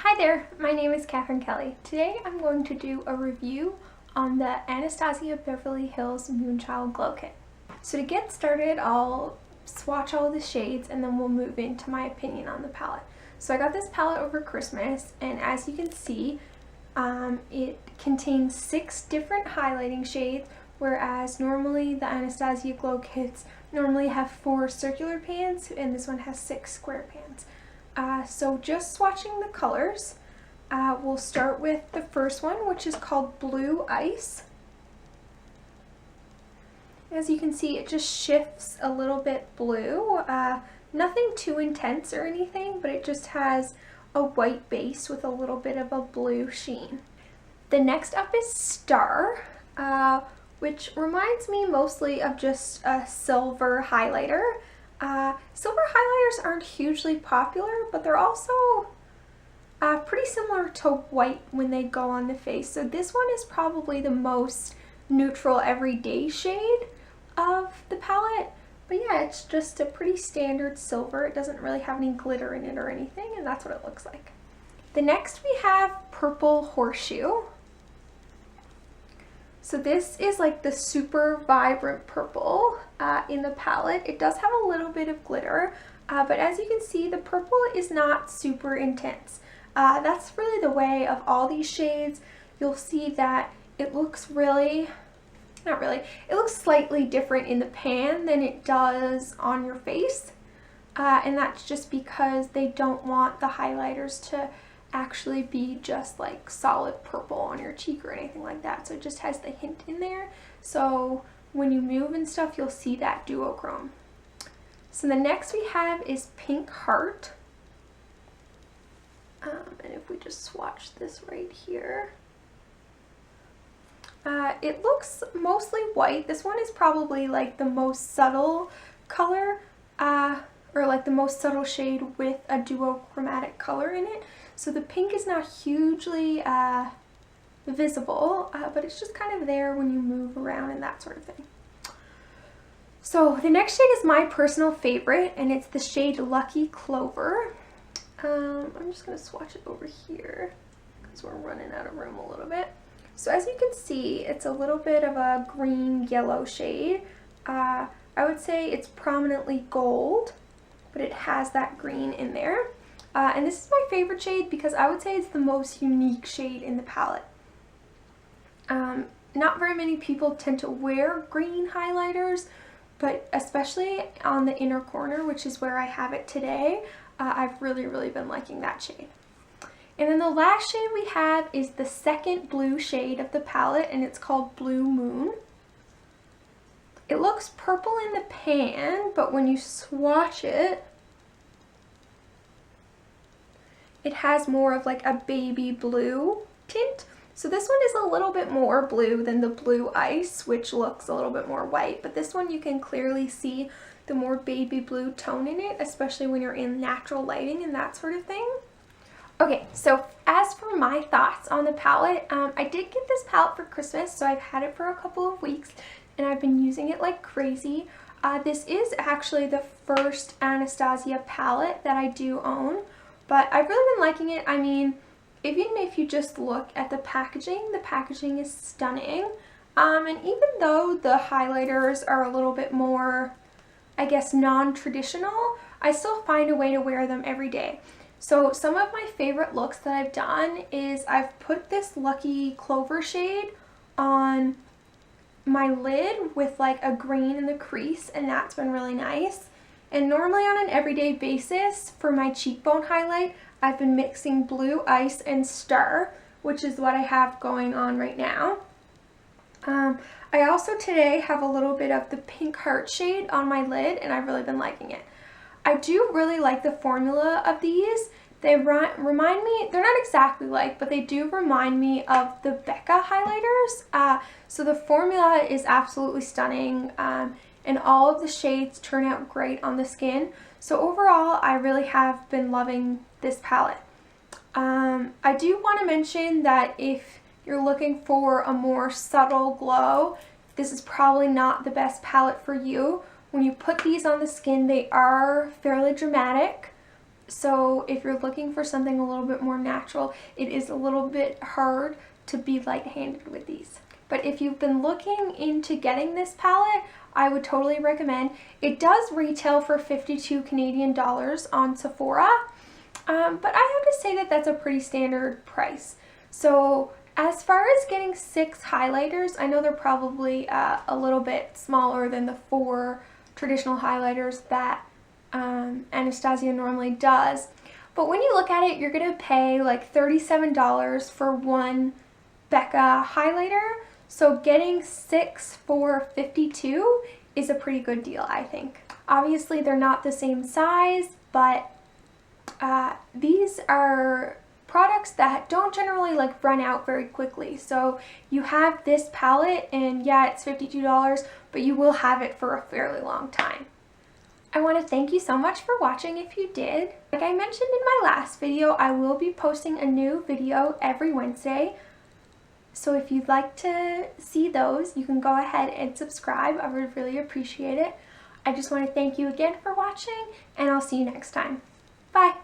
Hi there, my name is Catherine Kelly. Today I'm going to do a review on the Anastasia Beverly Hills Moonchild Glow Kit. So to get started, I'll swatch all the shades and then we'll move into my opinion on the palette. So I got this palette over Christmas, and as you can see, it contains 6 different highlighting shades, whereas normally the Anastasia Glow Kits normally have 4 circular pans and this one has 6 square pans. So just swatching the colors, we'll start with the first one, which is called Blue Ice. As you can see, it just shifts a little bit blue. Nothing too intense or anything, but it just has a white base with a little bit of a blue sheen. The next up is Star, which reminds me mostly of just a silver highlighter. Silver highlighters aren't hugely popular, but they're also pretty similar to white when they go on the face. So this one is probably the most neutral everyday shade of the palette. But yeah, it's just a pretty standard silver. It doesn't really have any glitter in it or anything, and that's what it looks like. The next we have Purple Horseshoe. So this is like the super vibrant purple in the palette. It does have a little bit of glitter, but as you can see, the purple is not super intense. That's really the way of all these shades. You'll see that it looks it looks slightly different in the pan than it does on your face. And that's just because they don't want the highlighters to actually be just like solid purple on your cheek or anything like that. So it just has the hint in there. So when you move and stuff, you'll see that duochrome. So the next we have is Pink Heart. And if we just swatch this right here, it looks mostly white. This one is probably like the most subtle color, or like the most subtle shade with a duochromatic color in it. So the pink is not hugely visible, but it's just kind of there when you move around and that sort of thing. So the next shade is my personal favorite, and it's the shade Lucky Clover. I'm just going to swatch it over here because we're running out of room a little bit. So as you can see, it's a little bit of a green-yellow shade. I would say it's prominently gold, but it has that green in there. And this is my favorite shade because I would say it's the most unique shade in the palette. Not very many people tend to wear green highlighters, but especially on the inner corner, which is where I have it today, I've really been liking that shade. And then the last shade we have is the second blue shade of the palette, and it's called Blue Moon. It looks purple in the pan, but when you swatch it, it has more of like a baby blue tint. So this one is a little bit more blue than the Blue Ice, which looks a little bit more white, but this one you can clearly see the more baby blue tone in it, especially when you're in natural lighting and that sort of thing. Okay, so as for my thoughts on the palette, I did get this palette for Christmas, so I've had it for a couple of weeks and I've been using it like crazy. This is actually the first Anastasia palette that I do own, but I've really been liking it. I mean, even if you just look at the packaging is stunning. And even though the highlighters are a little bit more, I guess, non-traditional, I still find a way to wear them every day. So some of my favorite looks that I've done is I've put this Lucky Clover shade on my lid with like a green in the crease, and that's been really nice. And normally on an everyday basis for my cheekbone highlight, I've been mixing Blue Ice and Star, which is what I have going on right now. I also today have a little bit of the Pink Heart shade on my lid, and I've really been liking it. I do really like the formula of these. They remind me, they're not exactly like, but they do remind me of the Becca highlighters. So the formula is absolutely stunning, and all of the shades turn out great on the skin. So overall, I really have been loving this palette. I do want to mention that if you're looking for a more subtle glow, this is probably not the best palette for you. When you put these on the skin, they are fairly dramatic, So if you're looking for something a little bit more natural, it is a little bit hard to be light-handed with these. But if you've been looking into getting this palette, I would totally recommend. It does retail for 52 Canadian dollars on Sephora, but I have to say that that's a pretty standard price. So as far as getting 6 highlighters, I know they're probably a little bit smaller than the 4 traditional highlighters that Anastasia normally does. But when you look at it, you're going to pay like $37 for one Becca highlighter. So getting 6 for $52 is a pretty good deal, I think. Obviously, they're not the same size, but these are products that don't generally like run out very quickly. So you have this palette and yeah, it's $52, but you will have it for a fairly long time. I want to thank you so much for watching if you did. Like I mentioned in my last video, I will be posting a new video every Wednesday. So if you'd like to see those, you can go ahead and subscribe. I would really appreciate it. I just want to thank you again for watching, and I'll see you next time. Bye!